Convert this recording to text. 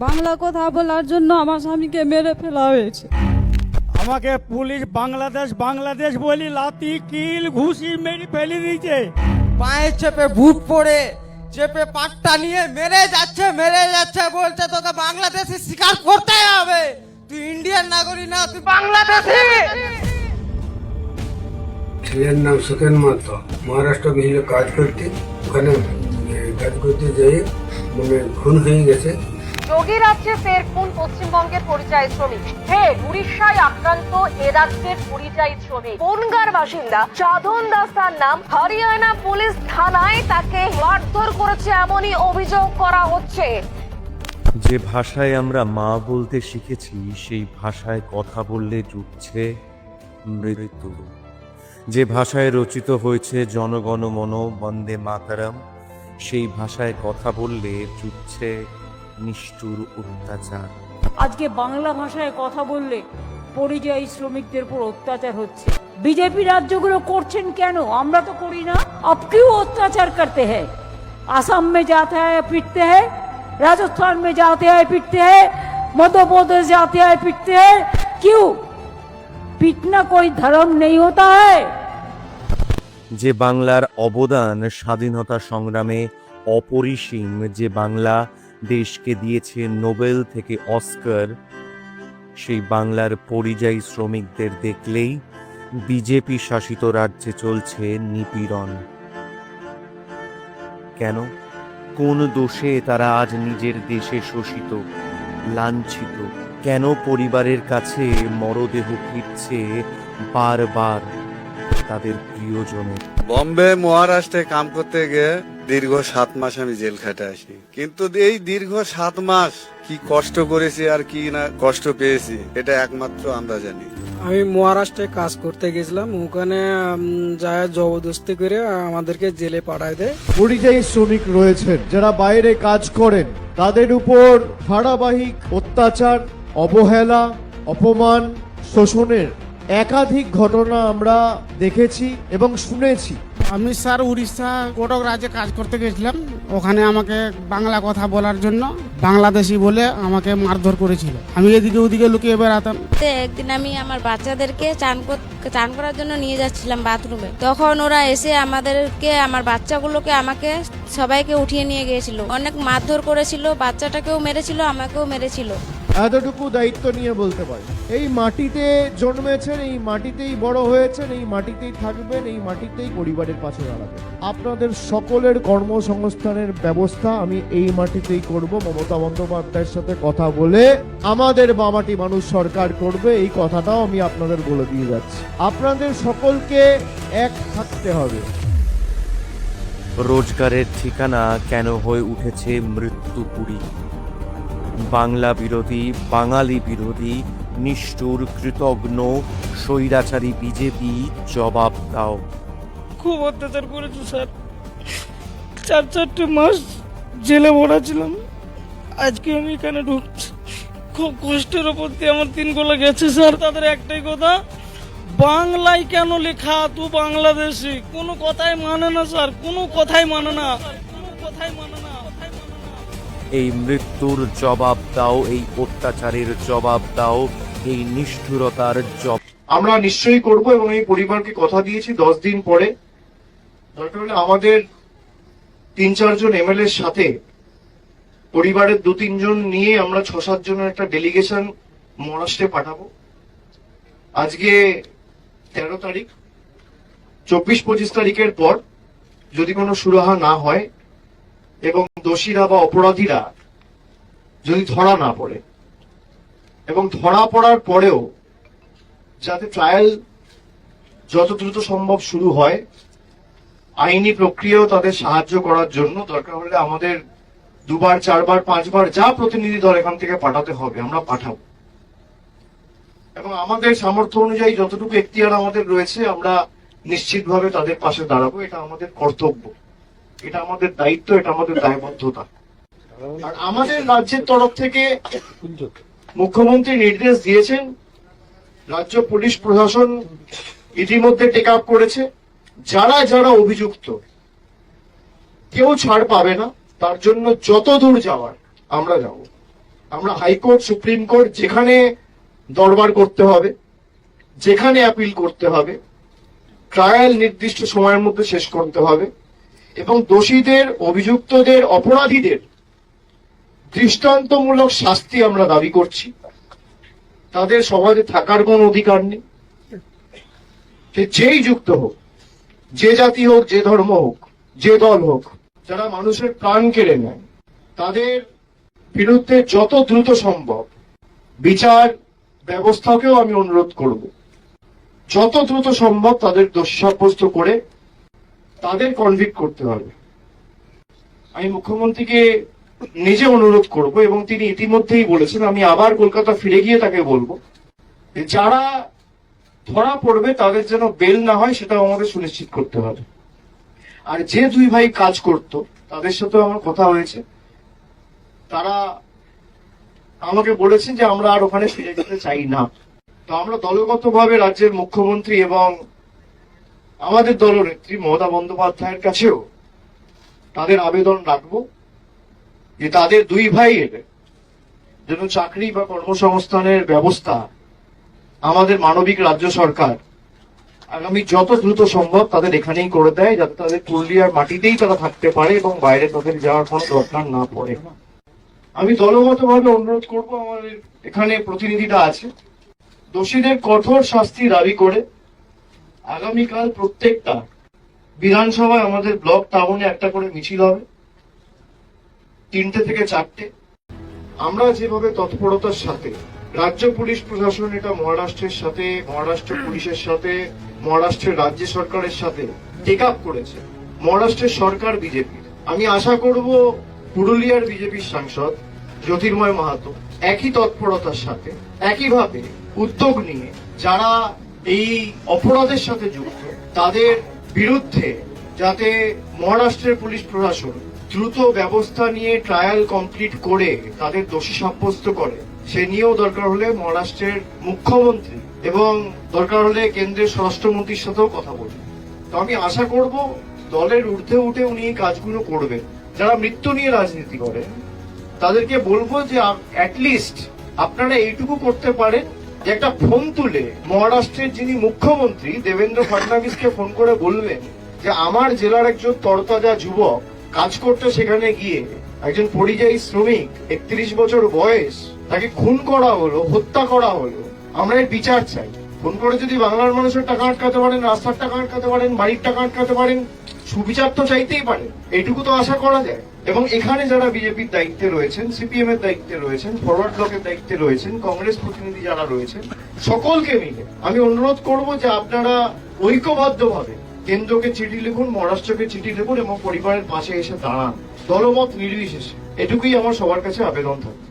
বাংলা কথা বলার জন্য আমার স্বামীকে মেরে ফেলা হয়েছে। আমাকে পুলিশ বাংলাদেশ বাংলাদেশ বলি লাতি কিল ঘুষি মেরে ফেলে দিয়েছে। পায়ে চেপে বুট পরে চেপে পাট্টা নিয়ে মেরে যাচ্ছে বলছে তোকে বাংলাদেশি স্বীকার করতে হবে, তুই ইন্ডিয়ান নাগরিক না, তুই বাংলাদেশি। ছেলের নাম সুখেন মাহাতো, মহারাষ্ট্র গেছিল কাজ করতে, ওখানে কাজ করতে যেয়ে খুন হয়ে গেছে। যোগী রাজ্যে ফের খুন পশ্চিমবঙ্গের পরিযায়ী শ্রমিক। ফের উড়িষ্যায় আক্রান্ত এ রাজ্যের পরিযায়ী শ্রমিক। বনগাঁর বাসিন্দা সাধন দাস তার নাম। হরিয়ানা পুলিশ থানায় তাকে মারধর করেছে এমনই অভিযোগ করা হচ্ছে। যে ভাষায় আমরা মা বলতে শিখেছি সেই ভাষায় কথা বললে জুটছে মৃত্যু। যে ভাষায় রচিত হয়েছে জনগণ মন বন্দে মাতরম সেই ভাষায় কথা বললে জুটছে নিষ্ঠুর অত্যাচার। আজকে বাংলা ভাষায় কথা বললে পরিযায়ী শ্রমিকদের উপর অত্যাচার হচ্ছে। বিজেপি রাজ্যগুলো করছেন কেন? আমরা তো করি না। अब क्यों अत्याचार करते हैं? आसाम में जाते हैं पिटते हैं, राजस्थान में जाते हैं पिटते हैं, मध्य प्रदेश जाते हैं पिटते हैं। क्यों? पिटना कोई धर्म नहीं होता है। যে বাংলার অবদান স্বাধীনতা সংগ্রামে অপরিসীম, যে বাংলা দেশকে দিয়েছে নোবেল থেকে অস্কার, সেই বাংলার পরিযায়ী শ্রমিকদের দেখলেই বিজেপি শাসিত রাজ্যে চলছে নিপীড়ন। কেন? কোন দোষে তারা আজ নিজের দেশে শোষিত, লাঞ্ছিত? কেন পরিবারের কাছে মরদেহ ফিরছে বারবার তাদের প্রিয়জনের? বম্বে মহারাষ্ট্রে কাম করতে গিয়ে দীর্ঘ 7 মাস আমি জেল খাটে আসি, কিন্তু এই দীর্ঘ 7 মাস কি কষ্ট করেছি আর কি না কষ্ট পেয়েছি এটা একমাত্র আমরা জানি। আমি মহারাষ্ট্রে কাজ করতে গেছিলাম, ওখানে যায় জবরদস্তি করে আমাদেরকে জেলে পাঠায় দেয়। পরিযায়ী শ্রমিক রয়েছেন যারা বাইরে কাজ করেন, তাদের উপর ধারাবাহিক অত্যাচার, অবহেলা, অপমান, শোষণের একাধিক ঘটনা আমরা দেখেছি এবং শুনেছি। আমি স্যার উড়িষ্যা কটক রাজ্যে কাজ করতে গেছিলাম, ওখানে আমাকে বাংলা কথা বলার জন্য বাংলাদেশি বলে আমাকে মারধর করেছিল। আমি এদিকে ওদিকে লুকিয়ে বেড়াতাম। একদিন আমি আমার বাচ্চাদেরকে চান করার জন্য নিয়ে যাচ্ছিলাম বাথরুমে, তখন ওরা এসে আমাদেরকে, আমার বাচ্চাগুলোকে, আমাকে সবাইকে উঠিয়ে নিয়ে গিয়েছিল। অনেক মারধর করেছিল, বাচ্চাটাকেও মেরেছিল, আমাকেও মেরেছিল। এতটুকু দায়িত্ব নিয়ে বলতে পারি, এই মাটিতে জন্মেছেন, এই মাটিতেই বড় হয়েছেন, এই মাটিতেই থাকবেন, এই মাটিতেই পরিবারের পাশে দাঁড়াবেন। আপনাদের সকলের কর্মসংস্থানের ব্যবস্থা আমি এই মাটিতেই করব। মমতা বন্দ্যোপাধ্যায়ের সাথে কথা বলে আমাদের বামাটি মানুষ সরকার করবে, এই কথাটাও আমি আপনাদের বলে দিয়ে যাচ্ছি। আপনাদের সকলকে এক থাকতে হবে। রোজগারের ঠিকানা কেন হয়ে উঠেছে মৃত্যুপুরী? বাংলা বিরোধী, বাঙালি বিরোধী, নিষ্ঠুর, কৃতঘ্ন, স্বৈরাচারী বিজেপি জবাব দাও। খুব অত্যাচার করেছে স্যার, 4 মাস জেলে ভরা ছিলাম। আজকে আমি এখানে ঢুকছি, খুব কষ্টের ওপর দিয়ে আমার 3 গোলা গেছে স্যার। তাদের একটাই কথা, বাংলায় কেন লেখা তু বাংলাদেশি? কোনো কথাই মানে না স্যার, কোনো কথাই মানে না, কোনো কথাই মানে না। এই মৃত্যুর জবাব দাও, এই অত্যাচারের জবাব দাও, এই নিষ্ঠুরতার জবাব। আমরা নিশ্চয়ই করব এবং এই পরিবারকে কথা দিয়েছি 10 দিন পরে দরকার হলে আমাদের 3-4 জন এমএলএর সাথে পরিবারের 2-3 জন নিয়ে আমরা 6-7 জনের একটা ডেলিগেশন মহারাষ্ট্রে পাঠাবো। আজকে 13 তারিখ, 24-25 তারিখের পর যদি কোনো সুরাহা না হয় এবং দোষীরা বা অপরাধীরা যদি ধরা না পড়ে, এবং ধরা পড়ার পরেও যাতে ট্রায়াল যত দ্রুত সম্ভব শুরু হয়, আইনি প্রক্রিয়াও তাদের সাহায্য করার জন্য দরকার হলে আমাদের 2বার 4বার 5বার যা প্রতিনিধি দল এখান থেকে পাঠাতে হবে আমরা পাঠাবো, এবং আমাদের সামর্থ্য অনুযায়ী যতটুকু এখতিয়ার আমাদের রয়েছে আমরা নিশ্চিতভাবে তাদের পাশে দাঁড়াবো। এটা আমাদের কর্তব্য, এটা আমাদের দায়িত্ব, এটা আমাদের দায়বদ্ধতা। আর আমাদের রাজ্যের তরফ থেকে মুখ্যমন্ত্রী নির্দেশ দিয়েছেন, রাজ্য পুলিশ প্রশাসন ইতিমধ্যে টেক আপ করেছে। যারা যারা অভিযুক্ত কেউ ছাড় পাবে না, তার জন্য যত দূর যাওয়ার আমরা যাব। আমরা হাইকোর্ট, সুপ্রিম কোর্ট, যেখানে দরবার করতে হবে, যেখানে অ্যাপিল করতে হবে, ট্রায়াল নির্দিষ্ট সময়ের মধ্যে শেষ করতে হবে এবং দোষীদের, অভিযুক্তদের, অপরাধীদের দৃষ্টান্তমূলক শাস্তি আমরা দাবি করছি। তাদের সমাজে থাকার কোনো অধিকার নেই। সে যেই যুক্ত হোক, যে জাতি হোক, যে ধর্ম হোক, যে দল হোক, যারা মানুষের প্রাণ কেড়ে নেয়, তাদের বিরুদ্ধে যত দ্রুত সম্ভব বিচার ব্যবস্থাকেও আমি অনুরোধ করব, যত দ্রুত সম্ভব তাদের দোষী সাব্যস্ত করে তাদের কনভিক্ট করতে হবে। আমি মুখ্যমন্ত্রীকে নিজে অনুরোধ করব এবং তিনি ইতিমধ্যেই বলেছেন, আমি আবার কলকাতা ফিরে গিয়ে তাকে বলবো, যারা ধরা পড়বে তাদের যেন বেল না হয় সেটাও আমাদের সুনিশ্চিত করতে হবে। আর যে দুই ভাই কাজ করত তাদের সাথেও আমার কথা হয়েছে, তারা আমাকে বলেছেন যে আমরা আর ওখানে ফিরে যেতে চাই না। তো আমরা দলগতভাবে রাজ্যের মুখ্যমন্ত্রী এবং আমাদের দলনেত্রী মমতা বন্দ্যোপাধ্যায়ের কাছেও তাদের আবেদন রাখবো যে তাদের দুই ভাইয়ের যেন চাকরি বা কর্মসংস্থানের ব্যবস্থা আমাদের মানবিক রাজ্য সরকার আগামী যত দ্রুত সম্ভব তাদের এখানেই করে দেয়, যাতে তাদের পুরুলিয়ার মাটিতেই তারা থাকতে পারে এবং বাইরে তাদের যাওয়ার কোনো দরকার না পড়ে। আমি দলগতভাবে অনুরোধ করব, আমাদের এখানে প্রতিনিধিটা আছে, দোষীদের কঠোর শাস্তি দাবি করে আগামীকাল প্রত্যেকটা বিধানসভায় আমাদের ব্লক টাউনে একটা করে মিছিল হবে, 3টে থেকে 4টে। আমরা যেভাবে তৎপরতার সাথে রাজ্য পুলিশ প্রশাসন এটা মহারাষ্ট্রের সাথে, মহারাষ্ট্র পুলিশের সাথে, মহারাষ্ট্রের রাজ্য সরকারের সাথে টেক আপ করেছে, মহারাষ্ট্রের সরকার বিজেপির, আমি আশা করব পুরুলিয়ার বিজেপির সাংসদ জ্যোতির্ময় মাহাতো একই তৎপরতার সাথে, একইভাবে উদ্যোগ নিয়ে যারা এই অপরাধের সাথে যুক্ত তাদের বিরুদ্ধে যাতে মহারাষ্ট্রের পুলিশ প্রশাসন দ্রুত ব্যবস্থা নিয়ে ট্রায়াল কমপ্লিট করে তাদের দোষী সাব্যস্ত করে, সে নিয়েও দরকার হলে মহারাষ্ট্রের মুখ্যমন্ত্রী এবং দরকার হলে কেন্দ্রের স্বরাষ্ট্রমন্ত্রীর সাথেও কথা বলবেন। তো আমি আশা করব দলের ঊর্ধ্বে উঠে উনি এই কাজগুলো করবেন। যারা মৃত্যু নিয়ে রাজনীতি করে তাদেরকে বলবো যে অ্যাটলিস্ট আপনারা এইটুকু করতে পারেন যে একটা ফোন তুলে মহারাষ্ট্রের যিনি মুখ্যমন্ত্রী দেবেন্দ্র ফডনবিসকে ফোন করে বলবেন যে আমার জেলার একজন তরতাজা যুবক কাজ করতে সেখানে গিয়ে একজন পরিযায়ী শ্রমিক 31 বছর বয়স, তাকে খুন করা হলো, হত্যা করা হলো, আমরা এর বিচার চাই। ফোন করে যদি বাংলার মানুষের টাকা আটকাতে পারেন, রাস্তার টাকা আটকাতে পারেন, বাড়ির টাকা আটকাতে পারেন, সুবিচার তো চাইতেই পারেন, এইটুকু তো আশা করা যায়। এবং এখানে যারা বিজেপির দায়িত্বে রয়েছেন, সিপিএম এর দায়িত্বে রয়েছেন, ফরওয়ার্ড ব্লকের দায়িত্বে রয়েছেন, কংগ্রেস প্রতিনিধি যারা রয়েছেন, সকলকে মিলে আমি অনুরোধ করব যে আপনারা ঐক্যবদ্ধভাবে কেন্দ্রকে চিঠি লিখুন, মহারাষ্ট্রকে চিঠি লিখুন এবং পরিবারের পাশে এসে দাঁড়ান, দলমত নির্বিশেষে। এটুকুই আমার সবার কাছে আবেদন থাকবে।